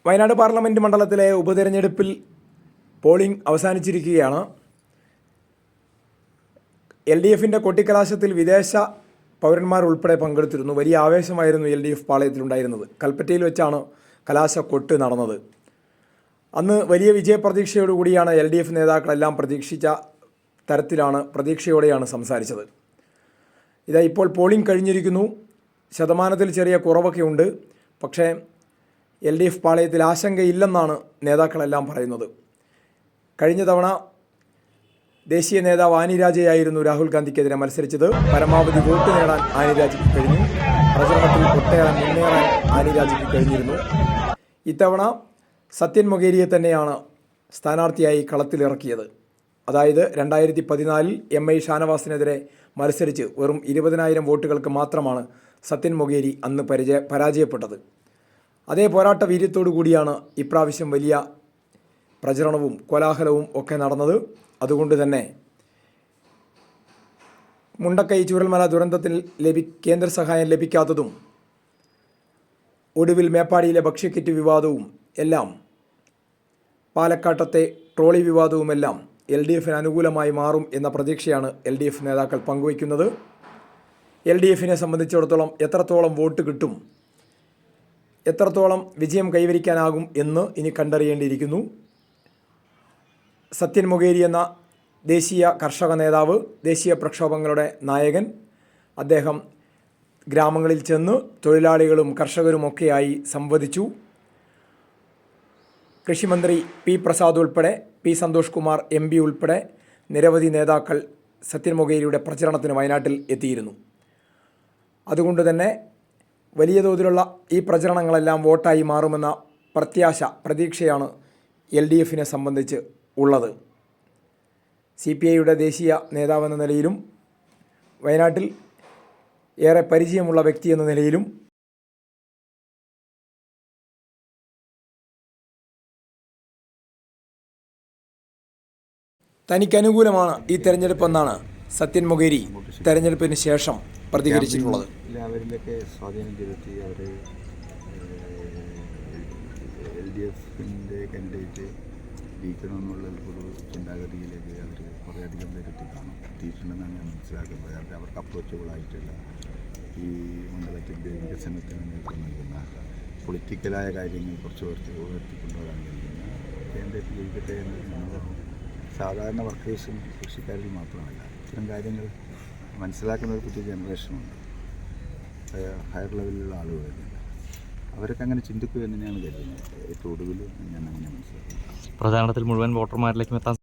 Wayanad parliament മണ്ഡലത്തിലെ ഉപതെരഞ്ഞെടുപ്പിൽ polling അവസാനിച്ചിരിക്കുകയാണ്. LDFിൻ്റെ കൊട്ടിക്കലാശത്തിൽ വിദേശ പൗരന്മാർ ഉൾപ്പെടെ പങ്കെടുത്തിരുന്നു. വലിയ ആവേശമായിരുന്നു LDF പാളയത്തിലുണ്ടായിരുന്നത്. കൽപ്പറ്റയിൽ വെച്ചാണ് കലാശക്കൊട്ട് നടന്നത്. അന്ന് വലിയ വിജയപ്രതീക്ഷയോടുകൂടിയാണ് LDF നേതാക്കളെല്ലാം പ്രതീക്ഷിച്ച പ്രതീക്ഷയോടെയാണ് സംസാരിച്ചത്. ഇതാ ഇപ്പോൾ പോളിംഗ് കഴിഞ്ഞിരിക്കുന്നു. ശതമാനത്തിൽ ചെറിയ കുറവൊക്കെ ഉണ്ട്. പക്ഷേ LDF പാളയത്തിൽ ആശങ്കയില്ലെന്നാണ് നേതാക്കളെല്ലാം പറയുന്നത്. കഴിഞ്ഞ തവണ ദേശീയ നേതാവ് ആനി രാജയായിരുന്നു രാഹുൽ ഗാന്ധിക്കെതിരെ മത്സരിച്ചത്. പരമാവധി വോട്ട് നേടാൻ ആനി രാജയ്ക്ക് കഴിഞ്ഞു. പ്രചരണത്തിൽ ഒട്ടേറെ മുന്നേറാൻ ആനി രാജയ്ക്ക് കഴിഞ്ഞിരുന്നു. ഇത്തവണ സത്യൻ മൊകേരിയെ തന്നെയാണ് സ്ഥാനാർത്ഥിയായി കളത്തിലിറക്കിയത്. അതായത് 2014 MI ഷാനവാസിനെതിരെ മത്സരിച്ച് വെറും 20,000 വോട്ടുകൾക്ക് മാത്രമാണ് സത്യൻ മൊകേരി അന്ന് പരാജയപ്പെട്ടത്. അതേ പോരാട്ട വീര്യത്തോടു കൂടിയാണ് ഇപ്രാവശ്യം വലിയ പ്രചരണവും കോലാഹലവും ഒക്കെ നടന്നത്. അതുകൊണ്ട് തന്നെ മുണ്ടക്കൈ ചൂരൽമല ദുരന്തത്തിൽ കേന്ദ്ര സഹായം ലഭിക്കാത്തതും ഒടുവിൽ മേപ്പാടിയിലെ ഭക്ഷ്യക്കിറ്റ് വിവാദവും എല്ലാം പാലക്കാട്ടത്തെ ട്രോളി വിവാദവുമെല്ലാം LDFിന് അനുകൂലമായി മാറും എന്ന പ്രതീക്ഷയാണ് LDF നേതാക്കൾ പങ്കുവയ്ക്കുന്നത്. LDFിനെ സംബന്ധിച്ചിടത്തോളം എത്രത്തോളം വോട്ട് കിട്ടും, എത്രത്തോളം വിജയം കൈവരിക്കാനാകും എന്ന് ഇനി കണ്ടറിയേണ്ടിയിരിക്കുന്നു. സത്യൻ മൊകേരി എന്ന ദേശീയ കർഷക നേതാവ്, ദേശീയ പ്രക്ഷോഭങ്ങളുടെ നായകൻ, അദ്ദേഹം ഗ്രാമങ്ങളിൽ ചെന്ന് തൊഴിലാളികളും കർഷകരുമൊക്കെയായി സംവദിച്ചു. കൃഷിമന്ത്രി P പ്രസാദ് ഉൾപ്പെടെ, P സന്തോഷ് കുമാർ MP ഉൾപ്പെടെ നിരവധി നേതാക്കൾ സത്യൻ മൊകേരിയുടെ പ്രചരണത്തിന് വയനാട്ടിൽ എത്തിയിരുന്നു. അതുകൊണ്ട് തന്നെ വലിയ തോതിലുള്ള ഈ പ്രചരണങ്ങളെല്ലാം വോട്ടായി മാറുമെന്ന പ്രതീക്ഷയാണ് LDFിനെ സംബന്ധിച്ച് ഉള്ളത്. CPIയുടെ ദേശീയ നേതാവെന്ന നിലയിലും വയനാട്ടിൽ ഏറെ പരിചയമുള്ള വ്യക്തി എന്ന നിലയിലും തനിക്കനുകൂലമാണ് ഈ തെരഞ്ഞെടുപ്പെന്നാണ് സത്യൻ മൊകേരി തെരഞ്ഞെടുപ്പിന് ശേഷം പ്രതികരിച്ചിട്ടുള്ളത്. അവരിലൊക്കെ സ്വാധീനം ചെലുത്തി അവർ LDFിൻ്റെ കാൻഡിഡേറ്റ് ജയിക്കണമെന്നുള്ള ഒരു ചിന്താഗതിയിലേക്ക് അവർ കുറേയധികം പേരെത്തി എത്തിയിട്ടുണ്ടെന്നാണ് ഞാൻ മനസ്സിലാക്കുന്നത്. അവർക്ക് അപ്രോച്ചബിളായിട്ടുള്ള ഈ മണ്ഡലത്തിൻ്റെ വികസനത്തിന് നേതൃത്വം നൽകുന്ന പൊളിറ്റിക്കലായ കാര്യങ്ങൾ കുറച്ച് ഉയർത്തിക്കൊണ്ടുവരാൻ കഴിയുന്ന കാൻഡിഡേറ്റ് ജയിക്കട്ടെ എന്നത് സാധാരണ വർക്കേഴ്സും കൃഷിക്കാരിൽ മാത്രമല്ല, ഇത്തരം കാര്യങ്ങൾ മനസ്സിലാക്കുന്ന ഒരു പുതിയ ജനറേഷനുണ്ട്, ഹയർ ലെവലിലുള്ള ആളുകളൊക്കെ. അവരൊക്കെ അങ്ങനെ ചിന്തിക്കുക എന്ന് തന്നെയാണ് കരുതുന്നത്. ഏറ്റവും ഒടുവിൽ ഞാൻ അങ്ങനെ മനസ്സിലാക്കുന്നത്. പ്രചാരണത്തിൽ മുഴുവൻ വോട്ടർമാരിലേക്കും എത്താൻ